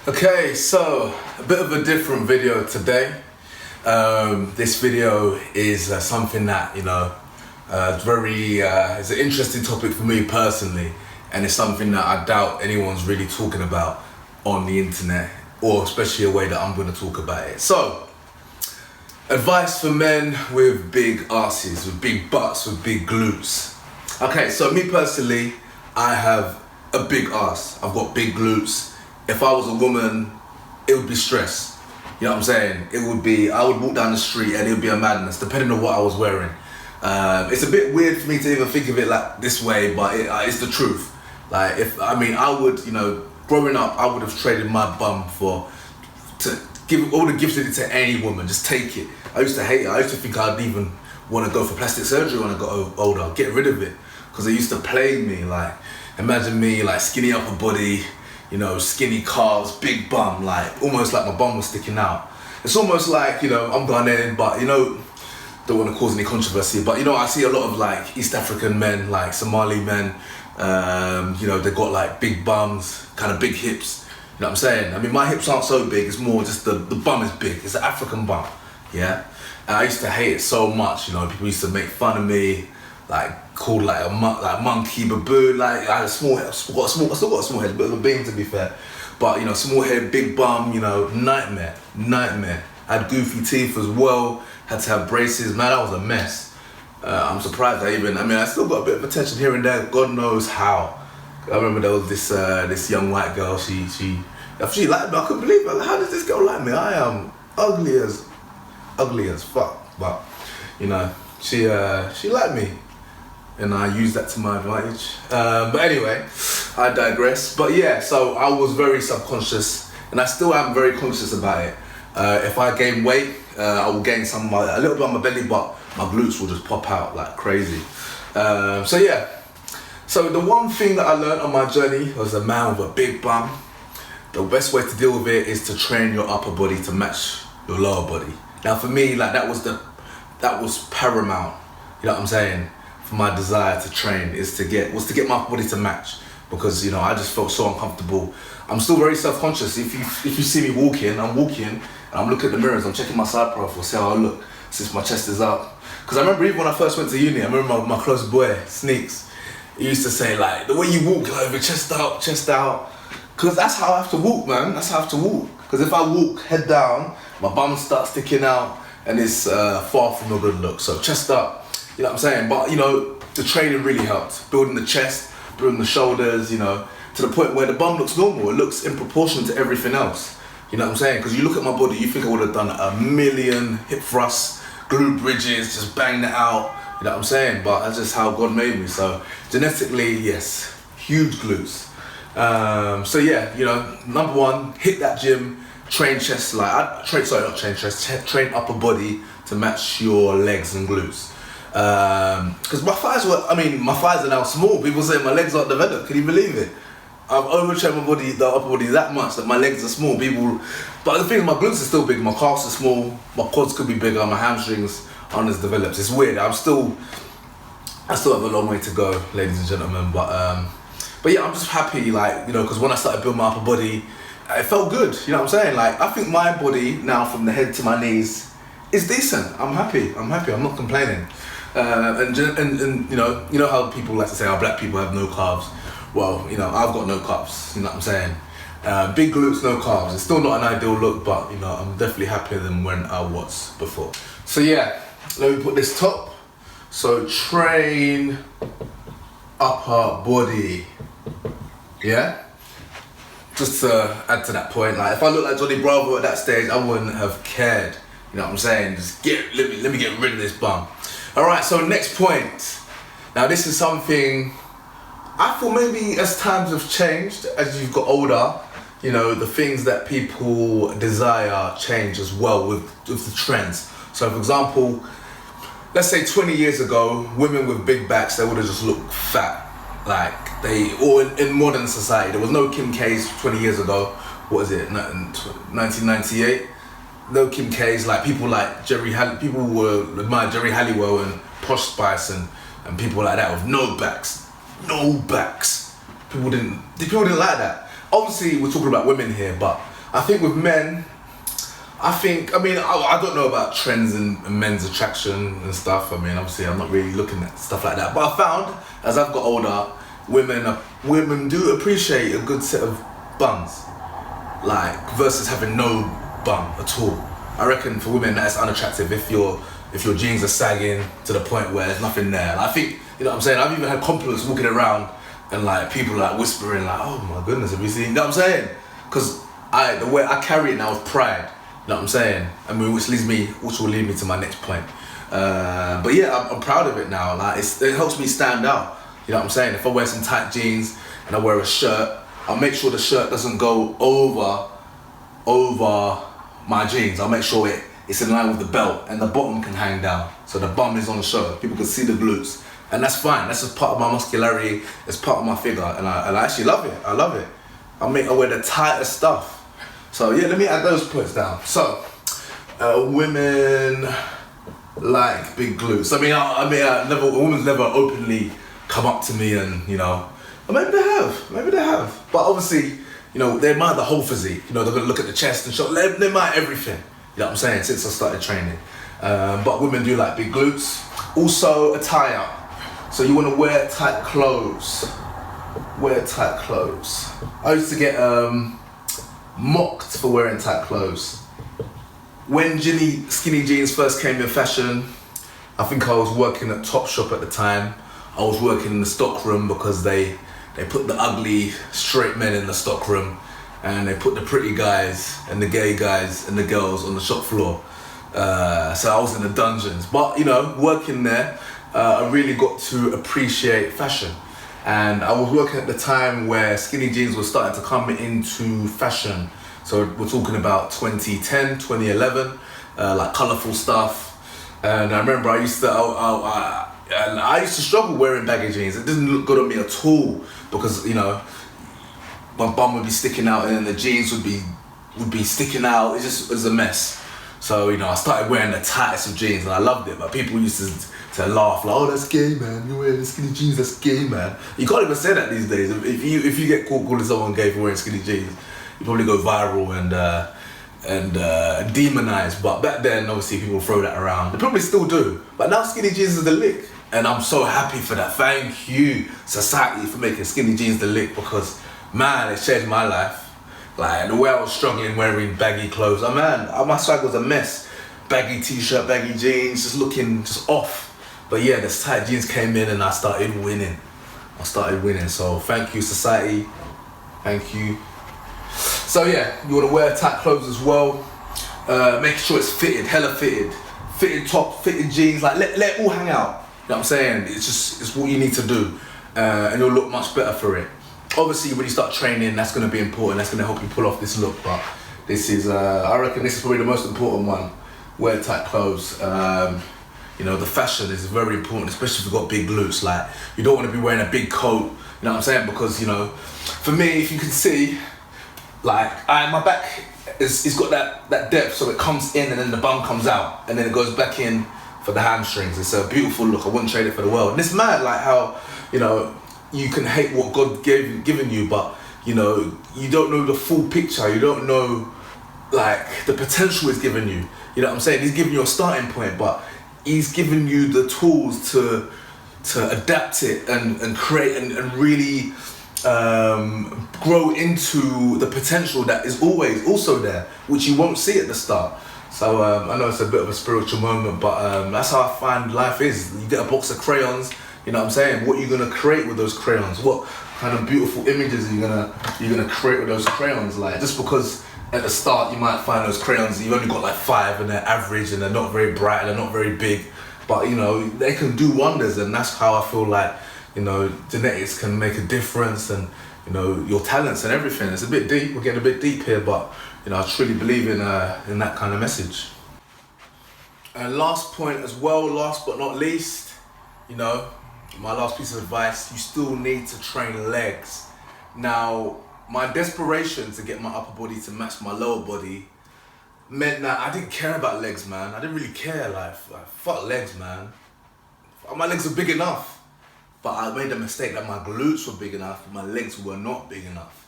Okay, so a bit of a different video today. This video is something that, it's an interesting topic for me personally, and it's something that I doubt anyone's really talking about on the internet, or especially a way that I'm going to talk about it. So, advice for men with big asses, with big butts, with big glutes. Okay, so me personally, I have a big ass. I've got big glutes. If I was a woman, it would be stress. You know what I'm saying? I would walk down the street and it would be a madness, depending on what I was wearing. It's a bit weird for me to even think of it like this way, but it's the truth. Growing up, I would have traded my bum to give all the gifts to any woman, just take it. I used to hate it. I used to think I'd even want to go for plastic surgery when I got older, get rid of it, because it used to plague me. Like, imagine me like skinny upper body, skinny calves, big bum, like almost like my bum was sticking out. It's almost like, I'm Ghanaian, but don't want to cause any controversy, but I see a lot of like East African men, like Somali men, they got like big bums, kind of big hips. You know what I'm saying? I mean, my hips aren't so big, it's more just the bum is big. It's an African bum, yeah? And I used to hate it so much, people used to make fun of me, like called like monkey, baboon, like I had a small head, I still got a small head, a bit of a beam to be fair. But small head, big bum, nightmare. I had goofy teeth as well, had to have braces, man, that was a mess. I'm surprised I still got a bit of attention here and there, God knows how. I remember there was this young white girl, she liked me, I couldn't believe it. How does this girl like me? I am ugly as fuck, but she liked me, and I used that to my advantage. But anyway, I digress. But yeah, so I was very subconscious, and I still am very conscious about it. If I gain weight, I will gain a little bit on my belly, but my glutes will just pop out like crazy. So the one thing that I learned on my journey as a man with a big bum, the best way to deal with it is to train your upper body to match your lower body. Now for me, like that was paramount. You know what I'm saying? For my desire to train was to get my upper body to match, because I just felt so uncomfortable. I'm still very self-conscious. If you see me walking, I'm walking and I'm looking at the mirrors, I'm checking my side profile, see how I look since my chest is up. Because I remember even when I first went to uni, I remember my close boy, Sneaks, he used to say like, the way you walk, like your chest out. Because that's how I have to walk, man. That's how I have to walk. Because if I walk head down, my bum starts sticking out and it's far from a good look. So chest up, you know what I'm saying? But the training really helped. Building the chest, building the shoulders, to the point where the bum looks normal. It looks in proportion to everything else. You know what I'm saying? Because you look at my body, you think I would have done a million hip thrusts, glute bridges, just banged it out. You know what I'm saying? But that's just how God made me. So genetically, yes, huge glutes. Number one, hit that gym, train chest, train upper body to match your legs and glutes. Because my thighs are now small. People say my legs aren't developed. Can you believe it? I've overtrained my body, the upper body, that much that my legs are small. But the thing is, my glutes are still big. My calves are small. My quads could be bigger. My hamstrings aren't as developed. It's weird. I still have a long way to go, ladies and gentlemen. But yeah, I'm just happy, because when I started building my upper body, it felt good. You know what I'm saying? Like, I think my body now, from the head to my knees, is decent. I'm happy. I'm not complaining. And how people like to say, black people have no calves. Well, I've got no calves. You know what I'm saying? Big glutes, no calves. It's still not an ideal look, but I'm definitely happier than when I was before. So yeah, let me put this top. So train upper body. Yeah? Just to add to that point, like if I look like Johnny Bravo at that stage, I wouldn't have cared. You know what I'm saying? Just let me get rid of this bum. Alright, so next point. Now this is something I feel maybe as times have changed, as you've got older, the things that people desire change as well with the trends. So for example, let's say 20 years ago, women with big backs, they would have just looked fat. Or in modern society, there was no Kim K's 20 years ago. What is it, 1998? No Kim K's, like people like people were admired Jerry Halliwell and Posh Spice and people like that with no backs. People didn't like that. Obviously, we're talking about women here, but I think with men, I don't know about trends and men's attraction and stuff. I mean, obviously, I'm not really looking at stuff like that. But I found, as I've got older, women do appreciate a good set of buns, like versus having no bum at all. I reckon for women that's unattractive if your jeans are sagging to the point where there's nothing there. And I think, you know what I'm saying? I've even had compliments walking around and like people like whispering like, oh my goodness, have you seen? You know what I'm saying? Because the way I carry it now with pride. You know what I'm saying? I mean, which will lead me to my next point. But yeah, I'm proud of it now. Like it helps me stand out. You know what I'm saying? If I wear some tight jeans and I wear a shirt, I'll make sure the shirt doesn't go over my jeans. I'll make sure it's in line with the belt and the bottom can hang down. So the bum is on show. People can see the glutes. And that's fine. That's just part of my muscularity. It's part of my figure. And I actually love it. I love it. I wear the tightest stuff. So yeah, let me add those points down. So, women like big glutes. A woman's never openly come up to me and, you know, or maybe they have. But obviously, you know, they admire the whole physique. You know, they're gonna look at the chest and shoulder. They admire everything. You know what I'm saying? Since I started training. But women do like big glutes. Also, attire. So you wanna wear tight clothes. I used to get mocked for wearing tight clothes. When skinny jeans first came in fashion, I think I was working at Topshop at the time. I was working in the stock room because they put the ugly straight men in the stock room and they put the pretty guys and the gay guys and the girls on the shop floor. So I was in the dungeons. But, you know, working there, I really got to appreciate fashion. And I was working at the time where skinny jeans were starting to come into fashion. So we're talking about 2010, 2011, like colourful stuff. And I remember I used to struggle wearing baggy jeans. It didn't look good on me at all because, you know, my bum would be sticking out and then the jeans would be sticking out. It was a mess. So, you know, I started wearing the tightest of jeans and I loved it. But people used to laugh like, oh, that's gay, man. You're wearing skinny jeans, that's gay, man. You can't even say that these days. If you get caught calling someone gay for wearing skinny jeans, you probably go viral and demonized. But back then, obviously, people throw that around. They probably still do. But now skinny jeans is the lick. And I'm so happy for that. Thank you, society, for making skinny jeans the lick because, man, it's changed my life. Like, the way I was struggling wearing baggy clothes, my swag was a mess. Baggy t-shirt, baggy jeans, just looking off. But yeah, the tight jeans came in and I started winning. So thank you, society. Thank you. So yeah, you wanna wear tight clothes as well. Make sure it's fitted, hella fitted. Fitted top, fitted jeans, like let it all hang out. You know what I'm saying? It's what you need to do. And you'll look much better for it. Obviously, when you start training, that's going to be important. That's going to help you pull off this look. But this is, I reckon this is probably the most important one. Wear tight clothes. You know, the fashion is very important, especially if you've got big glutes. Like, you don't want to be wearing a big coat. You know what I'm saying? Because, you know, for me, if you can see, like, my back it's got that depth, so it comes in and then the bum comes out, and then it goes back in for the hamstrings. It's a beautiful look. I wouldn't trade it for the world. And it's mad, like how, you know, you can hate what God given you, but you know, you don't know the full picture. You don't know like the potential He's given you. You know what I'm saying? He's given you a starting point, but He's given you the tools to adapt it and create and really grow into the potential that is always also there, which you won't see at the start. So I know it's a bit of a spiritual moment, but that's how I find life is. You get a box of crayons. You know what I'm saying? What are you gonna create with those crayons? What kind of beautiful images are you gonna create with those crayons? Like, just because at the start you might find those crayons, you've only got like 5 and they're average and they're not very bright and they're not very big, but you know, they can do wonders. And that's how I feel like, you know, genetics can make a difference, and you know, your talents and everything. It's a bit deep, we're getting a bit deep here, but you know, I truly believe in that kind of message. And last point as well, last but not least, you know, my last piece of advice, you still need to train legs. Now, my desperation to get my upper body to match my lower body meant that I didn't care about legs, man. I didn't really care, like fuck legs, man. My legs are big enough. But I made the mistake that my glutes were big enough, but my legs were not big enough.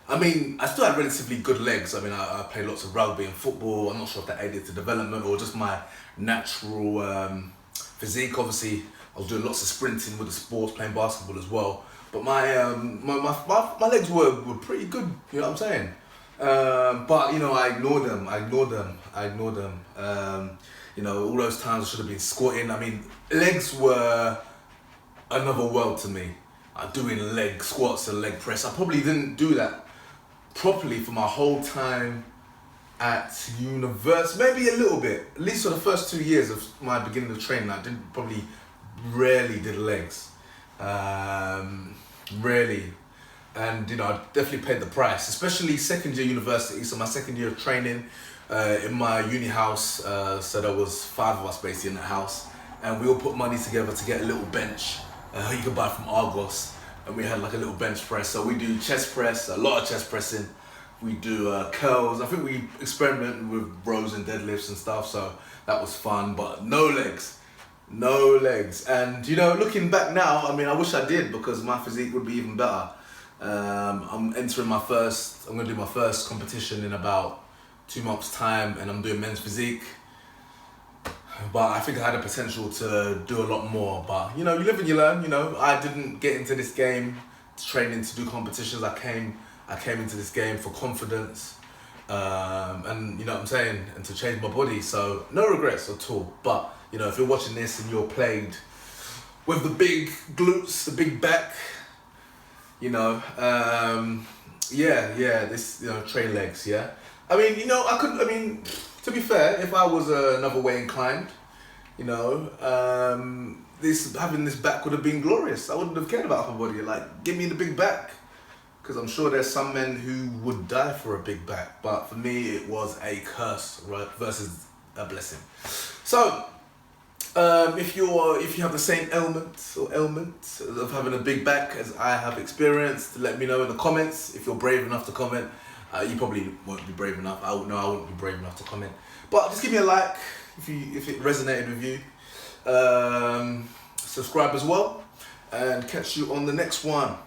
I mean, I still had relatively good legs. I mean, I played lots of rugby and football. I'm not sure if that aided to development or just my natural physique. Obviously, I was doing lots of sprinting with the sports, playing basketball as well. But my legs were pretty good. You know what I'm saying? But you know, I ignored them. You know, all those times I should have been squatting. I mean, legs were another world to me. Doing leg squats and leg press. I probably didn't do that properly for my whole time at university. Maybe a little bit, at least for the first 2 years of my beginning of training. I didn't probably rarely did legs, rarely, and you know I definitely paid the price, especially second year university. So my second year of training in my uni house. So there was 5 of us basically in the house, and we all put money together to get a little bench. You could buy from Argos, and we had like a little bench press. So we do chest press, a lot of chest pressing. We do curls. I think we experimented with rows and deadlifts and stuff. So that was fun, but no legs. And you know, looking back now, I mean, I wish I did because my physique would be even better. I'm gonna do my first competition in about 2 months' time, and I'm doing men's physique. But I think I had the potential to do a lot more. But you know, you live and you learn. You know, I didn't get into this game training to do competitions. I came into this game for confidence, and you know what I'm saying, and to change my body. So no regrets at all. But you know, if you're watching this and you're plagued with the big glutes, the big back, you know, this, you know, train legs, yeah. I mean, you know, to be fair, if I was another way inclined, you know, having this back would have been glorious. I wouldn't have cared about upper body. Like, give me the big back. Because I'm sure there's some men who would die for a big back. But for me, it was a curse, right, versus a blessing. So, if you have the same ailment of having a big back as I have experienced, let me know in the comments. If you're brave enough to comment. You probably won't be brave enough. I wouldn't be brave enough to comment. But just give me a like if it resonated with you. Subscribe as well, and catch you on the next one.